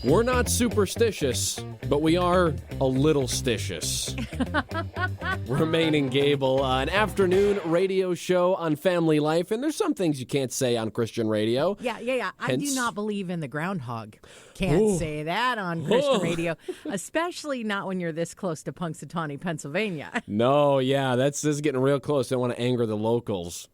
We're not superstitious, but we are a little stitious. Remaining Gable, an afternoon radio show on family life, and there's some things you can't say on Christian radio. Yeah. I do not believe in the groundhog. Can't say that on Christian radio, especially not when you're this close to Pennsylanvia, Pennsylvania. No, yeah, this is getting real close. I don't want to anger the locals.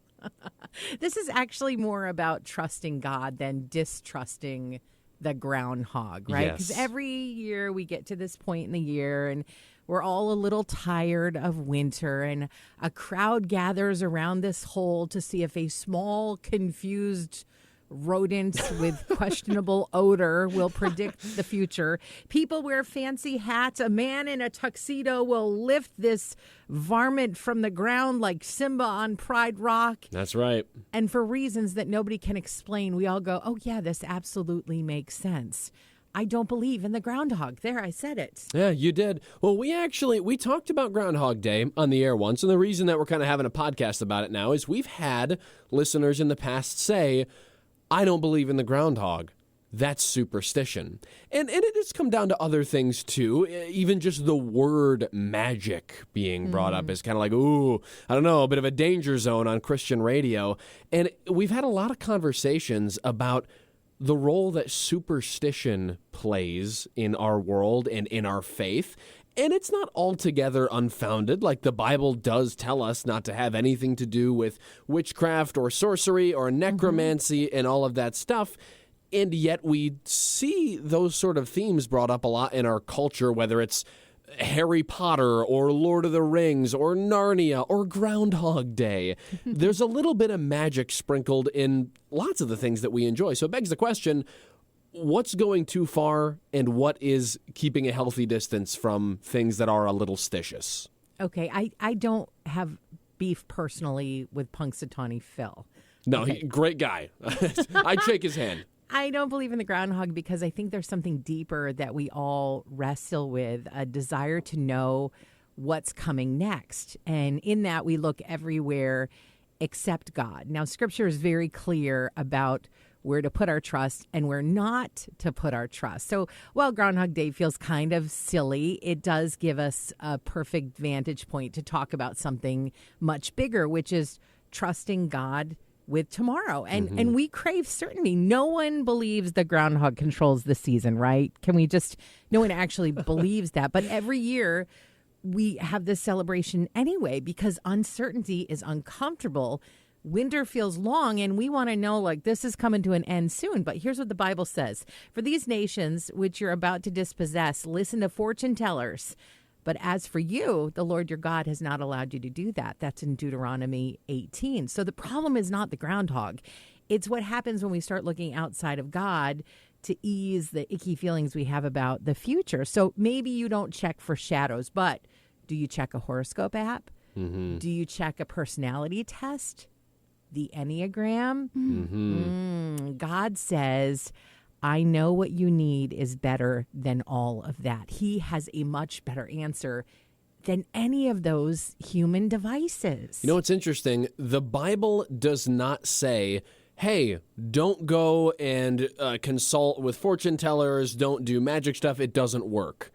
This is actually more about trusting God than distrusting the groundhog, right? Because every year we get to this point in the year and we're all a little tired of winter, and a crowd gathers around this hole to see if a small, confused rodent with questionable odor will predict the future. People wear fancy hats. A man in a tuxedo will lift this varmint from the ground like Simba on Pride Rock. That's right. And for reasons that nobody can explain, we all go, oh, yeah, this absolutely makes sense. I don't believe in the groundhog. There, I said it. Yeah, you did. Well, we talked about Groundhog Day on the air once, and the reason that we're kind of having a podcast about it now is we've had listeners in the past say, I don't believe in the groundhog. That's superstition. And it has come down to other things, too. Even just the word magic being brought up is kind of like, ooh, I don't know, a bit of a danger zone on Christian radio. And we've had a lot of conversations about the role that superstition plays in our world and in our faith. And it's not altogether unfounded. Like, the Bible does tell us not to have anything to do with witchcraft or sorcery or necromancy and all of that stuff. And yet we see those sort of themes brought up a lot in our culture, whether it's Harry Potter or Lord of the Rings or Narnia or Groundhog Day. There's a little bit of magic sprinkled in lots of the things that we enjoy. So it begs the question, what's going too far and what is keeping a healthy distance from things that are a little stitious? Okay, I don't have beef personally with Punxsutawney Phil. No, great guy. I'd shake his hand. I don't believe in the groundhog because I think there's something deeper that we all wrestle with, a desire to know what's coming next. And in that, we look everywhere except God. Now, Scripture is very clear about where to put our trust and where not to put our trust. So while Groundhog Day feels kind of silly, it does give us a perfect vantage point to talk about something much bigger, which is trusting God with tomorrow. And we crave certainty. No one believes the groundhog controls the season, right? No one actually believes that. But every year we have this celebration anyway because uncertainty is uncomfortable. Winter feels long, and we want to know, like, this is coming to an end soon. But here's what the Bible says. For these nations which you're about to dispossess, listen to fortune tellers. But as for you, the Lord your God has not allowed you to do that. That's in Deuteronomy 18. So the problem is not the groundhog. It's what happens when we start looking outside of God to ease the icky feelings we have about the future. So maybe you don't check for shadows, but do you check a horoscope app? Do you check a personality test? The Enneagram? God says, I know what you need is better than all of that. He has a much better answer than any of those human devices. You know what's interesting? The Bible does not say, hey, don't go and consult with fortune tellers, don't do magic stuff, it doesn't work.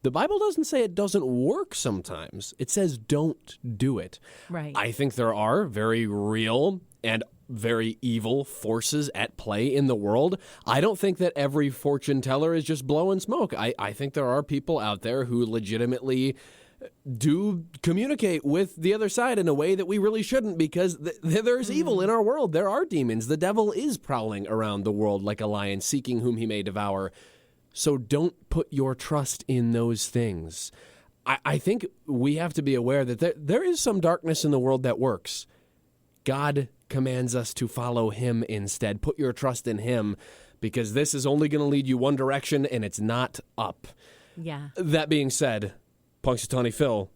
The Bible doesn't say it doesn't work sometimes. It says don't do it. Right. I think there are very real and very evil forces at play in the world. I don't think that every fortune teller is just blowing smoke. I think there are people out there who legitimately do communicate with the other side in a way that we really shouldn't because there's evil in our world. There are demons. The devil is prowling around the world like a lion, seeking whom he may devour. So don't put your trust in those things. I think we have to be aware that there is some darkness in the world that works. God commands us to follow him instead. Put your trust in him because this is only going to lead you one direction and it's not up. Yeah. That being said, Punxsutawney Phil,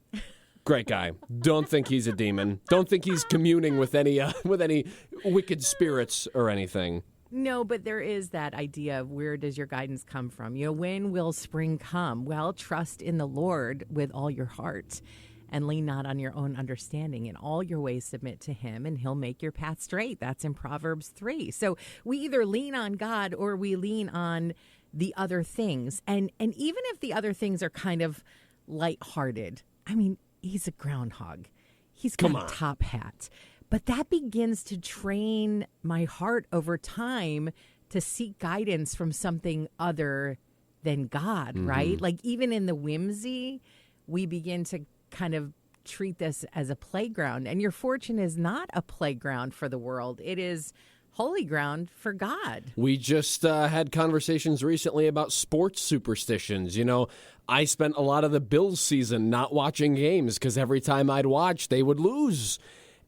great guy. Don't think he's a demon. Don't think he's communing with any wicked spirits or anything. No, but there is that idea of where does your guidance come from? You know, when will spring come? Well, trust in the Lord with all your heart. and lean not on your own understanding. In all your ways submit to him, and he'll make your path straight. That's in Proverbs 3. So we either lean on God or we lean on the other things. And even if the other things are kind of lighthearted, I mean, he's a groundhog. He's got a top hat. But that begins to train my heart over time to seek guidance from something other than God, right? Like even in the whimsy, we begin to kind of treat this as a playground. And your fortune is not a playground for the world. It is holy ground for God. We just had conversations recently about sports superstitions. You know, I spent a lot of the Bills season not watching games because every time I'd watch, they would lose.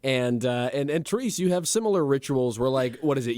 And Therese, you have similar rituals where, like, what is it?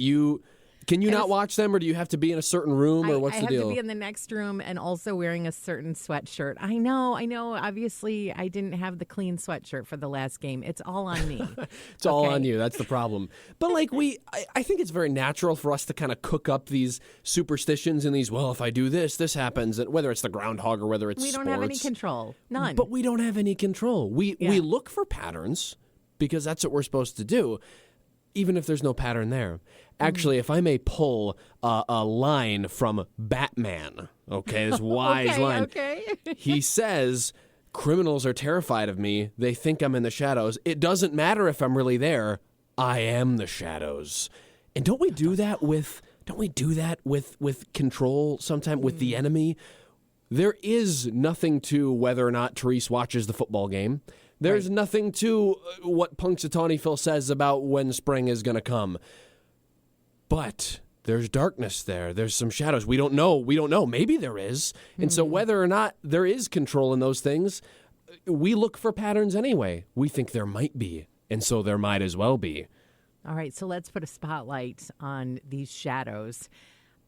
Can you not watch them, or do you have to be in a certain room, or what's the deal? I have to be in the next room and also wearing a certain sweatshirt. I know. Obviously, I didn't have the clean sweatshirt for the last game. It's all on me. It's all on you. That's the problem. But like I think it's very natural for us to kind of cook up these superstitions and these, well, if I do this, this happens. And whether it's the groundhog or whether it's we don't sports, have any control. None. But we don't have any control. We look for patterns because that's what we're supposed to do, even if there's no pattern there. Actually, if I may pull a line from Batman, okay, this wise line. Okay. He says, criminals are terrified of me. They think I'm in the shadows. It doesn't matter if I'm really there. I am the shadows. And don't we do that with control sometime with the enemy? There is nothing to whether or not Therese watches the football game. There's nothing to what Pennsylanvia Phil says about when spring is going to come. But there's darkness there. There's some shadows. We don't know. Maybe there is. And so whether or not there is control in those things, we look for patterns anyway. We think there might be. And so there might as well be. All right. So let's put a spotlight on these shadows.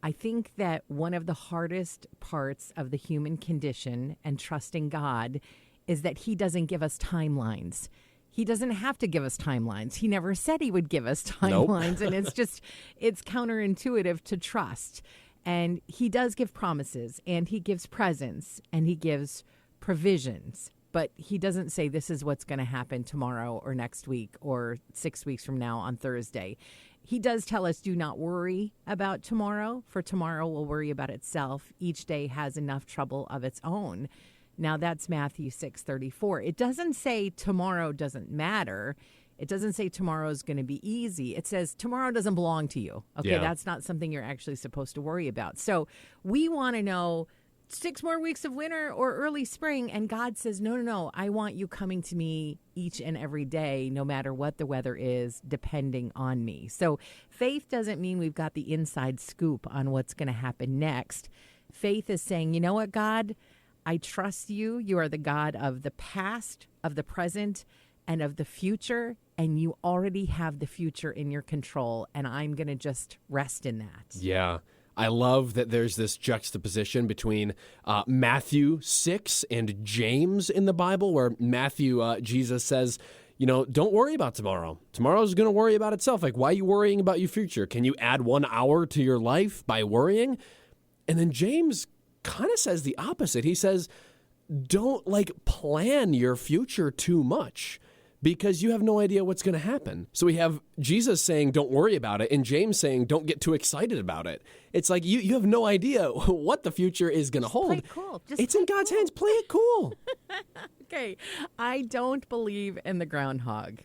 I think that one of the hardest parts of the human condition and trusting God is that he doesn't give us timelines. He doesn't have to give us timelines. He never said he would give us timelines. Nope. And it's counterintuitive to trust. And he does give promises, and he gives presents, and he gives provisions. But he doesn't say this is what's going to happen tomorrow or next week or 6 weeks from now on Thursday. He does tell us do not worry about tomorrow, for tomorrow will worry about itself. Each day has enough trouble of its own. Now, that's Matthew 6:34. It doesn't say tomorrow doesn't matter. It doesn't say tomorrow is going to be easy. It says tomorrow doesn't belong to you. Okay, that's not something you're actually supposed to worry about. So we want to know 6 more weeks of winter or early spring, and God says, no, I want you coming to me each and every day, no matter what the weather is, depending on me. So faith doesn't mean we've got the inside scoop on what's going to happen next. Faith is saying, you know what, God? I trust you. You are the God of the past, of the present, and of the future, and you already have the future in your control, and I'm going to just rest in that. Yeah. I love that there's this juxtaposition between Matthew 6 and James in the Bible, where Jesus says, don't worry about tomorrow. Tomorrow's going to worry about itself. Like, why are you worrying about your future? Can you add 1 hour to your life by worrying? And then James kind of says the opposite. He says, don't plan your future too much because you have no idea what's going to happen. So we have Jesus saying, don't worry about it, and James saying, don't get too excited about it. It's like you have no idea what the future is going to hold. Play it cool. It's in God's hands. Play it cool. Okay. I don't believe in the groundhog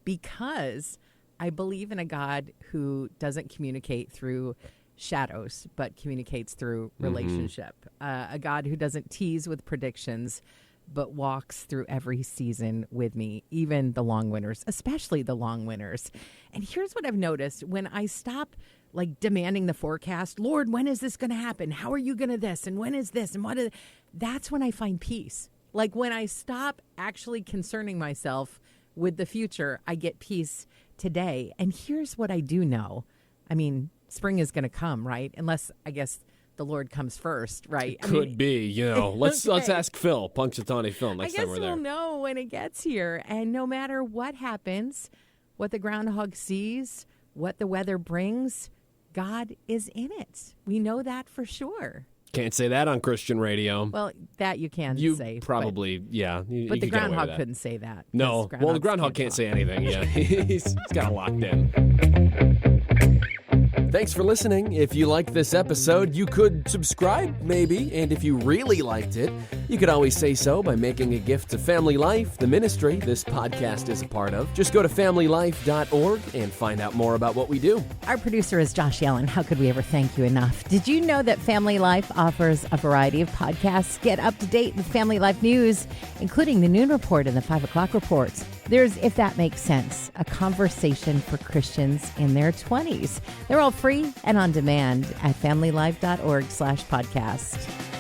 because I believe in a God who doesn't communicate through shadows, but communicates through relationship. A God who doesn't tease with predictions, but walks through every season with me, even the long winters, especially the long winters. And here's what I've noticed. When I stop demanding the forecast, Lord, when is this going to happen? How are you going to this? And when is this? And that's when I find peace. When I stop actually concerning myself with the future, I get peace today. And here's what I do know. I mean, spring is going to come, right? Unless, I guess, the Lord comes first, right? Could be. Let's ask Phil, Pennsylanvia Phil, next time we're there. I guess we'll know when it gets here. And no matter what happens, what the groundhog sees, what the weather brings, God is in it. We know that for sure. Can't say that on Christian radio. Well, that you can You say. probably, yeah. You But the could get away with groundhog that. couldn't say that. No. because Well, the groundhogs groundhog can't talk. say anything. Yeah, he's got it locked in. Thanks for listening. If you liked this episode, you could subscribe, maybe. And if you really liked it, you could always say so by making a gift to Family Life, the ministry this podcast is a part of. Just go to familylife.org and find out more about what we do. Our producer is Josh Allen. How could we ever thank you enough? Did you know that Family Life offers a variety of podcasts? Get up to date with Family Life news, including the Noon Report and the 5 o'clock reports. There's If That Makes Sense, a conversation for Christians in their 20s. They're all free and on demand at familylife.org/podcast.